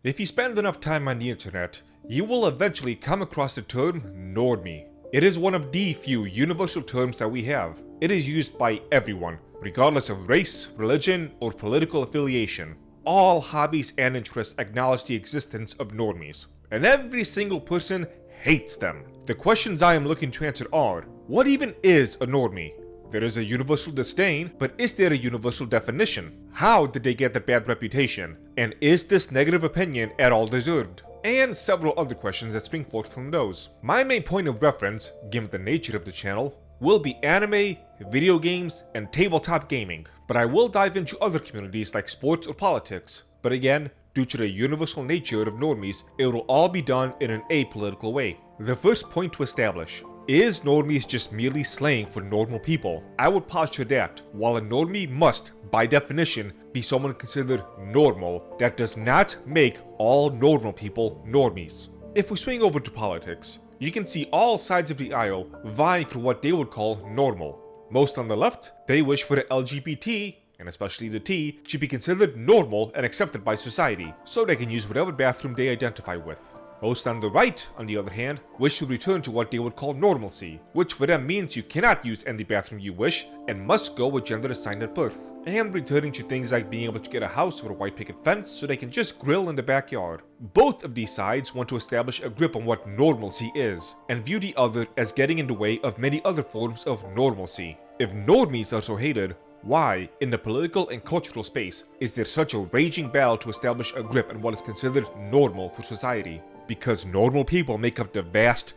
If you spend enough time on the internet, you will eventually come across the term normie. It is one of the few universal terms that we have. It is used by everyone, regardless of race, religion, or political affiliation. All hobbies and interests acknowledge the existence of normies, and every single person hates them. The questions I am looking to answer are, what even is a normie? There is a universal disdain, but is there a universal definition? How did they get the bad reputation? And is this negative opinion at all deserved? And several other questions that spring forth from those. My main point of reference, given the nature of the channel, will be anime, video games, and tabletop gaming. But I will dive into other communities like sports or politics. But again, due to the universal nature of normies, it will all be done in an apolitical way. The first point to establish. Is normies just merely slang for normal people? I would posture that, while a normie must, by definition, be someone considered normal, that does not make all normal people normies. If we swing over to politics, you can see all sides of the aisle vying for what they would call normal. Most on the left, they wish for the LGBT, and especially the T, to be considered normal and accepted by society, so they can use whatever bathroom they identify with. Most on the right, on the other hand, wish to return to what they would call normalcy, which for them means you cannot use any bathroom you wish and must go with gender assigned at birth, and returning to things like being able to get a house with a white picket fence so they can just grill in the backyard. Both of these sides want to establish a grip on what normalcy is, and view the other as getting in the way of many other forms of normalcy. If normies are so hated, why, in the political and cultural space, is there such a raging battle to establish a grip on what is considered normal for society? Because normal people make up the vast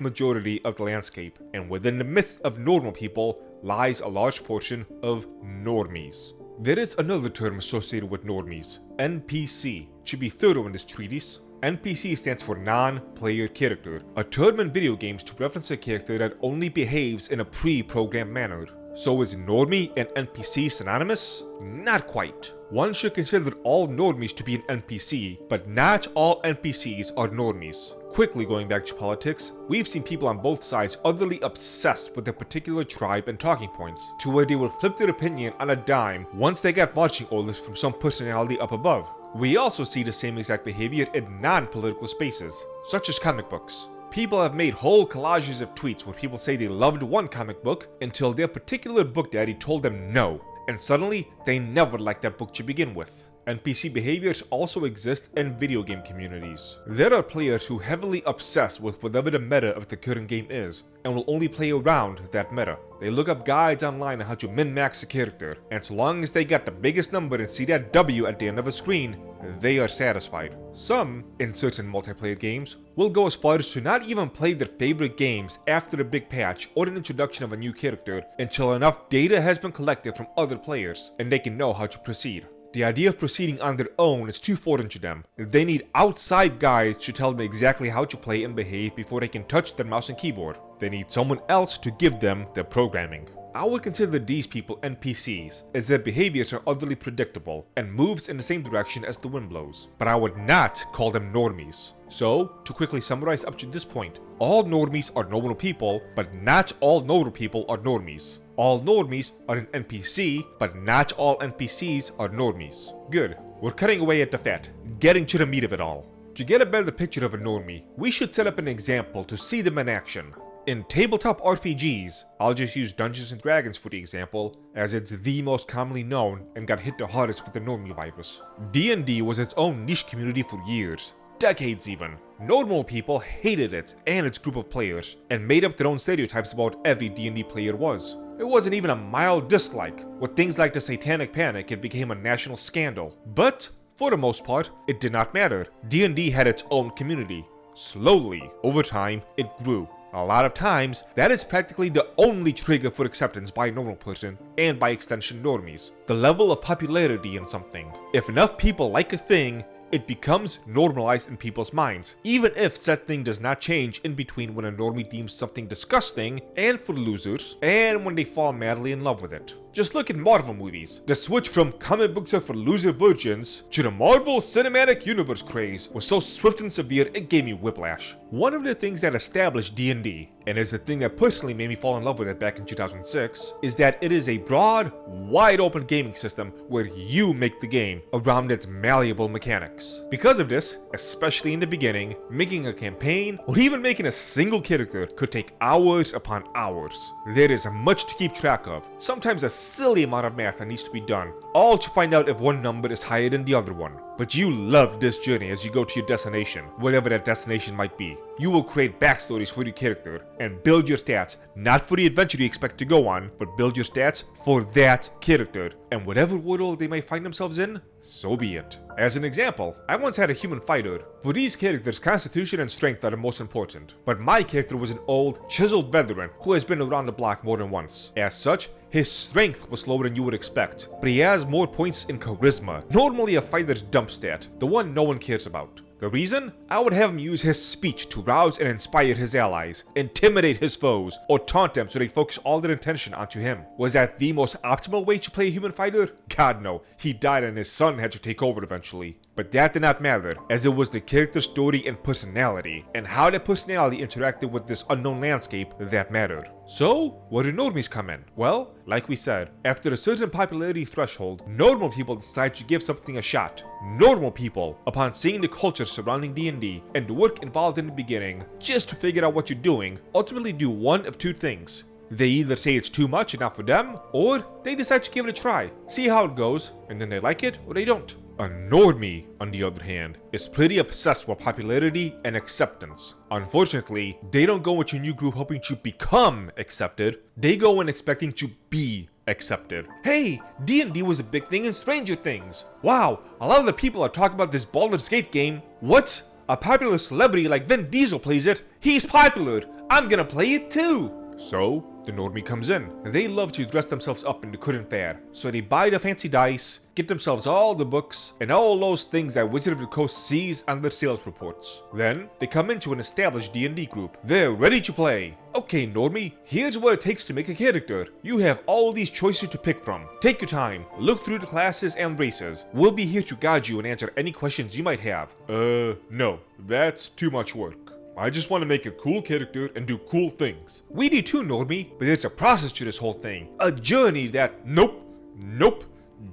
majority of the landscape, and within the midst of normal people lies a large portion of normies. There is another term associated with normies, NPC. To be thorough in this treatise, NPC stands for non-player character, a term in video games to reference a character that only behaves in a pre-programmed manner. So is normie and NPC synonymous? Not quite. One should consider all normies to be an NPC, but not all NPCs are normies. Quickly going back to politics, we've seen people on both sides utterly obsessed with a particular tribe and talking points, to where they will flip their opinion on a dime once they get marching orders from some personality up above. We also see the same exact behavior in non-political spaces, such as comic books. People have made whole collages of tweets where people say they loved one comic book until their particular book daddy told them no, and suddenly they never liked that book to begin with. NPC behaviors also exist in video game communities. There are players who heavily obsess with whatever the meta of the current game is, and will only play around that meta. They look up guides online on how to min-max a character, and so long as they get the biggest number and see that W at the end of a screen, they are satisfied. Some, in certain multiplayer games, will go as far as to not even play their favorite games after a big patch or an introduction of a new character until enough data has been collected from other players, and they can know how to proceed. The idea of proceeding on their own is too foreign to them. They need outside guides to tell them exactly how to play and behave before they can touch their mouse and keyboard. They need someone else to give them their programming. I would consider these people NPCs, as their behaviors are utterly predictable and moves in the same direction as the wind blows, but I would not call them normies. So, to quickly summarize up to this point, all normies are normal people, but not all normal people are normies. All normies are an NPC, but not all NPCs are normies. Good, we're cutting away at the fat, getting to the meat of it all. To get a better picture of a normie, we should set up an example to see them in action. In tabletop RPGs, I'll just use Dungeons & Dragons for the example, as it's the most commonly known and got hit the hardest with the normie virus. D&D was its own niche community for years, decades even. Normal people hated it and its group of players, and made up their own stereotypes about every D&D player was. It wasn't even a mild dislike. With things like the Satanic Panic, it became a national scandal. But, for the most part, it did not matter. D&D had its own community. Slowly, over time, it grew. A lot of times, that is practically the only trigger for acceptance by a normal person, and by extension normies. The level of popularity in something. If enough people like a thing, it becomes normalized in people's minds, even if said thing does not change in between when a normie deems something disgusting and for losers, and when they fall madly in love with it. Just look at Marvel movies. The switch from comic books are for loser virgins to the Marvel Cinematic Universe craze was so swift and severe it gave me whiplash. One of the things that established D&D, and is the thing that personally made me fall in love with it back in 2006, is that it is a broad, wide open gaming system where you make the game around its malleable mechanics. Because of this, especially in the beginning, making a campaign or even making a single character could take hours upon hours. There is much to keep track of, sometimes a silly amount of math that needs to be done, all to find out if one number is higher than the other one. But you love this journey as you go to your destination, whatever that destination might be. You will create backstories for your character and build your stats, not for the adventure you expect to go on, but build your stats for that character. And whatever world they might find themselves in, so be it. As an example, I once had a human fighter. For these characters, constitution and strength are the most important. But my character was an old, chiseled veteran who has been around the block more than once. As such, his strength was lower than you would expect, but he has more points in charisma, normally a fighter's dump stat, the one no one cares about. The reason? I would have him use his speech to rouse and inspire his allies, intimidate his foes, or taunt them so they focus all their attention onto him. Was that the most optimal way to play a human fighter? God no, he died and his son had to take over eventually. But that did not matter, as it was the character's story and personality, and how that personality interacted with this unknown landscape that mattered. So, where do normies come in? Well, like we said, after a certain popularity threshold, normal people decide to give something a shot. Normal people, upon seeing the culture surrounding D&D and the work involved in the beginning, just to figure out what you're doing, ultimately do one of two things. They either say it's too much and not for them, or they decide to give it a try, see how it goes, and then they like it or they don't. A normie, on the other hand, is pretty obsessed with popularity and acceptance. Unfortunately, they don't go into a new group hoping to become accepted, they go in expecting to be accepted. Hey, D&D was a big thing in Stranger Things. Wow, a lot of the people are talking about this Baldur's Gate game. What? A popular celebrity like Vin Diesel plays it? He's popular, I'm gonna play it too! So, the normie comes in. They love to dress themselves up in the good and fair, so they buy the fancy dice, get themselves all the books, and all those things that Wizard of the Coast sees on their sales reports. Then, they come into an established D&D group. They're ready to play. Okay, normie, here's what it takes to make a character. You have all these choices to pick from. Take your time, look through the classes and races. We'll be here to guide you and answer any questions you might have. No, that's too much work. I just want to make a cool character and do cool things. We do too, normie, but there's a process to this whole thing. A journey that, nope,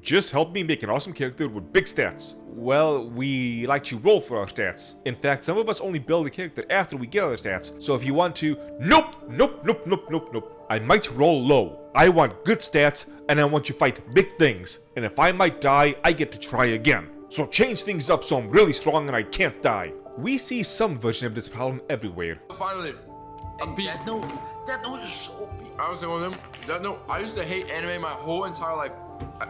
just help me make an awesome character with big stats. Well, we like to roll for our stats. In fact, some of us only build a character after we get our stats. So if you want to, nope. I might roll low. I want good stats and I want to fight big things. And if I might die, I get to try again. So change things up so I'm really strong and I can't die. We see some version of this problem everywhere. Finally, Death Note is so big. I was saying with him, Death Note, I used to hate anime my whole entire life.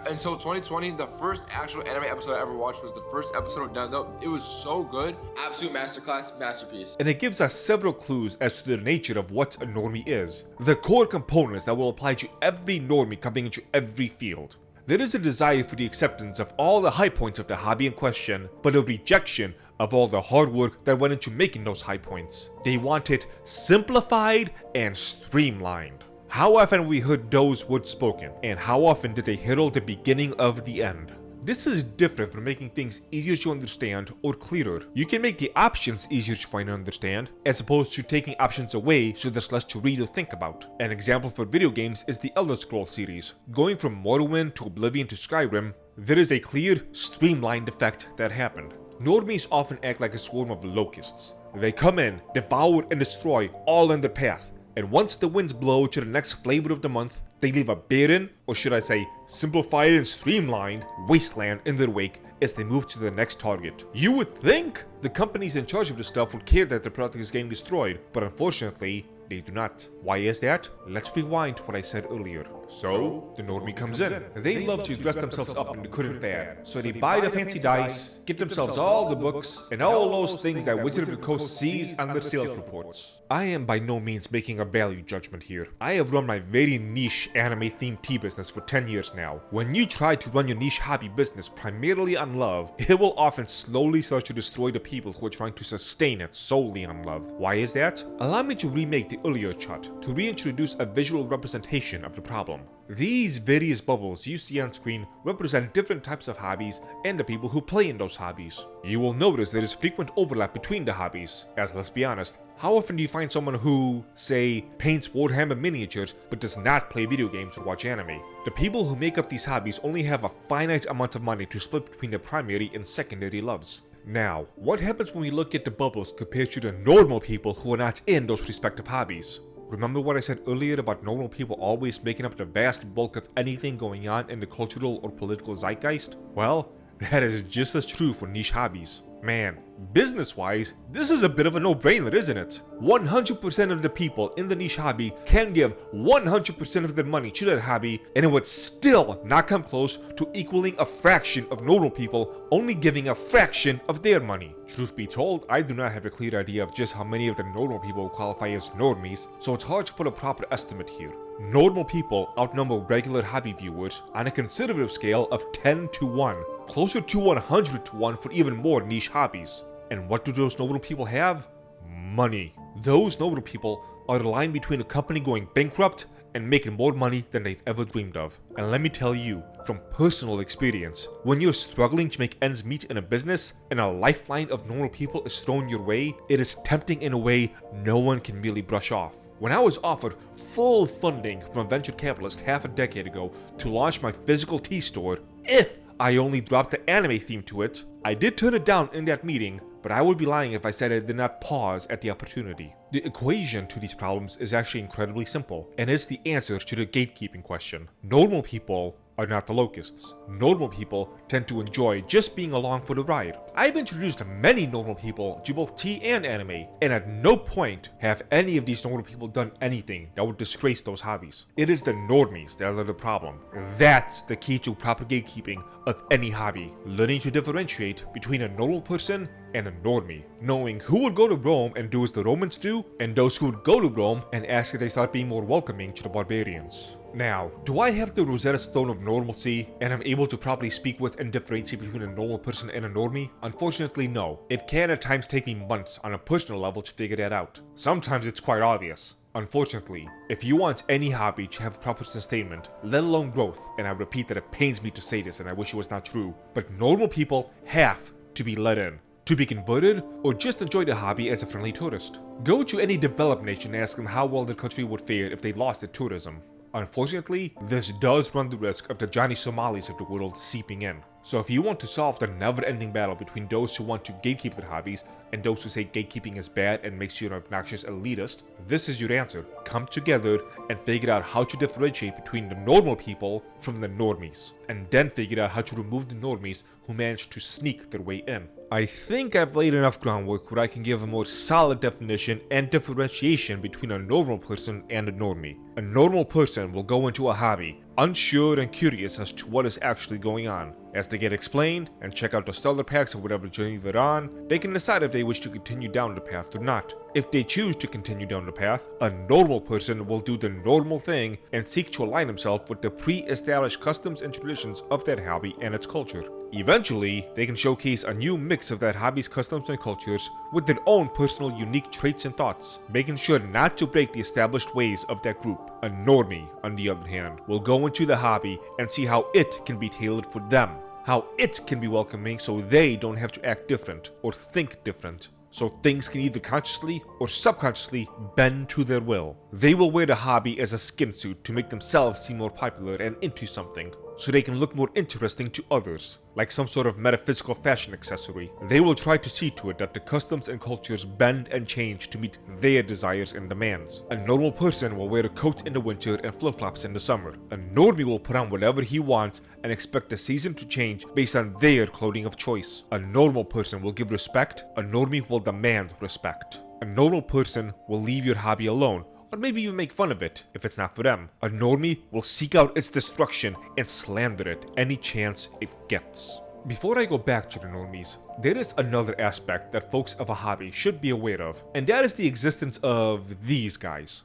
Until 2020, the first actual anime episode I ever watched was the first episode of Death Note. It was so good. Absolute masterclass, masterpiece. And it gives us several clues as to the nature of what a normie is. The core components that will apply to every normie coming into every field. There is a desire for the acceptance of all the high points of the hobby in question, but a rejection of all the hard work that went into making those high points. They want it simplified and streamlined. How often have we heard those words spoken, and how often did they herald the beginning of the end? This is different from making things easier to understand or clearer. You can make the options easier to find and understand, as opposed to taking options away so there's less to read or think about. An example for video games is the Elder Scrolls series. Going from Morrowind to Oblivion to Skyrim, there is a clear, streamlined effect that happened. Normies often act like a swarm of locusts. They come in, devour and destroy all in their path, and once the winds blow to the next flavor of the month, they leave a barren, or should I say, simplified and streamlined, wasteland in their wake as they move to the next target. You would think the companies in charge of this stuff would care that their product is getting destroyed, but unfortunately, they do not. Why is that? Let's rewind to what I said earlier. So, the normie comes in. They love to dress themselves up in the good and bad. So they buy the fancy dice, get themselves all the books, and all those things that Wizard of the Coast sees on their sales reports. I am by no means making a value judgment here. I have run my very niche anime-themed tea business for 10 years now. When you try to run your niche hobby business primarily on love, it will often slowly start to destroy the people who are trying to sustain it solely on love. Why is that? Allow me to remake the earlier shot to reintroduce a visual representation of the problem. These various bubbles you see on screen represent different types of hobbies and the people who play in those hobbies. You will notice there is frequent overlap between the hobbies, as let's be honest, how often do you find someone who, say, paints Warhammer miniatures but does not play video games or watch anime? The people who make up these hobbies only have a finite amount of money to split between their primary and secondary loves. Now, what happens when we look at the bubbles compared to the normal people who are not in those respective hobbies? Remember what I said earlier about normal people always making up the vast bulk of anything going on in the cultural or political zeitgeist? Well, that is just as true for niche hobbies. Man, business-wise, this is a bit of a no-brainer, isn't it? 100% of the people in the niche hobby can give 100% of their money to that hobby, and it would still not come close to equaling a fraction of normal people only giving a fraction of their money. Truth be told, I do not have a clear idea of just how many of the normal people qualify as normies, so it's hard to put a proper estimate here. Normal people outnumber regular hobby viewers on a conservative scale of 10 to 1. Closer to 100 to 1 for even more niche hobbies. And what do those normal people have? Money. Those normal people are the line between a company going bankrupt and making more money than they've ever dreamed of. And let me tell you, from personal experience, when you're struggling to make ends meet in a business and a lifeline of normal people is thrown your way, it is tempting in a way no one can really brush off. When I was offered full funding from a venture capitalist half a decade ago to launch my physical tea store, if I only dropped the anime theme to it, I did turn it down in that meeting, but I would be lying if I said I did not pause at the opportunity. The equation to these problems is actually incredibly simple, and is the answer to the gatekeeping question. Normal people are not the locusts. Normal people tend to enjoy just being along for the ride. I've introduced many normal people to both tea and anime, and at no point have any of these normal people done anything that would disgrace those hobbies. It is the normies that are the problem. That's the key to proper gatekeeping of any hobby. Learning to differentiate between a normal person and a normie. Knowing who would go to Rome and do as the Romans do, and those who would go to Rome and ask if they start being more welcoming to the barbarians. Now, do I have the Rosetta Stone of normalcy and am able to properly speak with and differentiate between a normal person and a normie? Unfortunately, no. It can at times take me months on a personal level to figure that out. Sometimes it's quite obvious. Unfortunately, if you want any hobby to have proper sustainment, let alone growth, and I repeat that it pains me to say this and I wish it was not true, but normal people have to be let in. To be converted, or just enjoy the hobby as a friendly tourist. Go to any developed nation and ask them how well the country would fare if they lost its tourism. Unfortunately, this does run the risk of the Johnny Somalis of the world seeping in. So if you want to solve the never-ending battle between those who want to gatekeep their hobbies and those who say gatekeeping is bad and makes you an obnoxious elitist, this is your answer. Come together and figure out how to differentiate between the normal people from the normies, and then figure out how to remove the normies who manage to sneak their way in. I think I've laid enough groundwork where I can give a more solid definition and differentiation between a normal person and a normie. A normal person will go into a hobby unsure and curious as to what is actually going on. As they get explained and check out the starter packs of whatever journey they're on, they can decide if they wish to continue down the path or not. If they choose to continue down the path, a normal person will do the normal thing and seek to align himself with the pre-established customs and traditions of that hobby and its culture. Eventually, they can showcase a new mix of that hobby's customs and cultures with their own personal unique traits and thoughts, making sure not to break the established ways of that group. A normie, on the other hand, will go into the hobby and see how it can be tailored for them, how it can be welcoming so they don't have to act different or think different. So things can either consciously or subconsciously bend to their will. They will wear the hobby as a skin suit to make themselves seem more popular and into something, so they can look more interesting to others, like some sort of metaphysical fashion accessory. They will try to see to it that the customs and cultures bend and change to meet their desires and demands. A normal person will wear a coat in the winter and flip-flops in the summer. A normie will put on whatever he wants and expect the season to change based on their clothing of choice. A normal person will give respect, a normie will demand respect. A normal person will leave your hobby alone, or maybe even make fun of it if it's not for them. A normie will seek out its destruction and slander it any chance it gets. Before I go back to the normies, there is another aspect that folks of a hobby should be aware of, and that is the existence of these guys.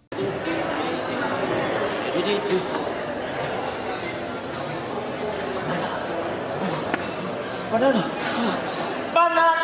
Banana! Banana!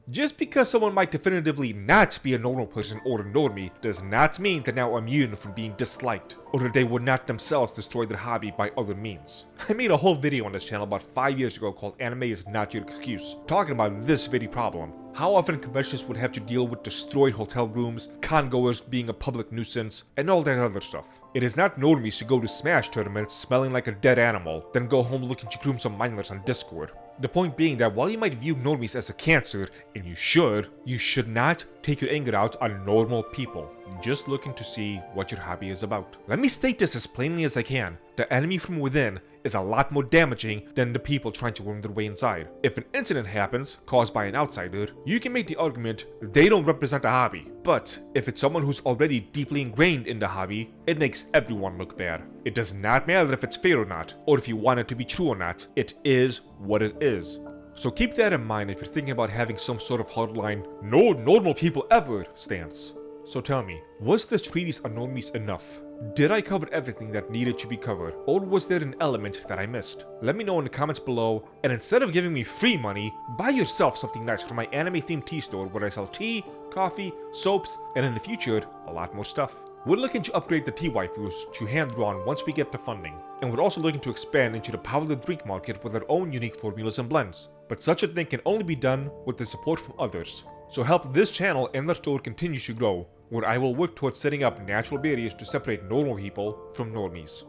Just because someone might definitively not be a normal person or a normie does not mean they're now immune from being disliked, or that they would not themselves destroy their hobby by other means. I made a whole video on this channel about 5 years ago called Anime is Not Your Excuse, talking about this very problem. How often conventions would have to deal with destroyed hotel rooms, con-goers being a public nuisance, and all that other stuff. It is not normies to go to Smash tournaments smelling like a dead animal, then go home looking to groom some mindless on Discord. The point being that while you might view normies as a cancer, and you should not take your anger out on normal people, just looking to see what your hobby is about. Let me state this as plainly as I can. The enemy from within is a lot more damaging than the people trying to worm their way inside. If an incident happens, caused by an outsider, you can make the argument they don't represent a hobby. But if it's someone who's already deeply ingrained in the hobby, it makes everyone look bad. It does not matter if it's fair or not, or if you want it to be true or not, it is what it is. So keep that in mind if you're thinking about having some sort of hardline, no normal people ever stance. So tell me, was this treatise on normies enough? Did I cover everything that needed to be covered, or was there an element that I missed? Let me know in the comments below, and instead of giving me free money, buy yourself something nice from my anime-themed tea store where I sell tea, coffee, soaps, and in the future, a lot more stuff. We're looking to upgrade the tea waifus to hand-drawn once we get the funding, and we're also looking to expand into the powdered drink market with our own unique formulas and blends. But such a thing can only be done with the support from others. So help this channel and the store continue to grow, where I will work towards setting up natural barriers to separate normal people from normies.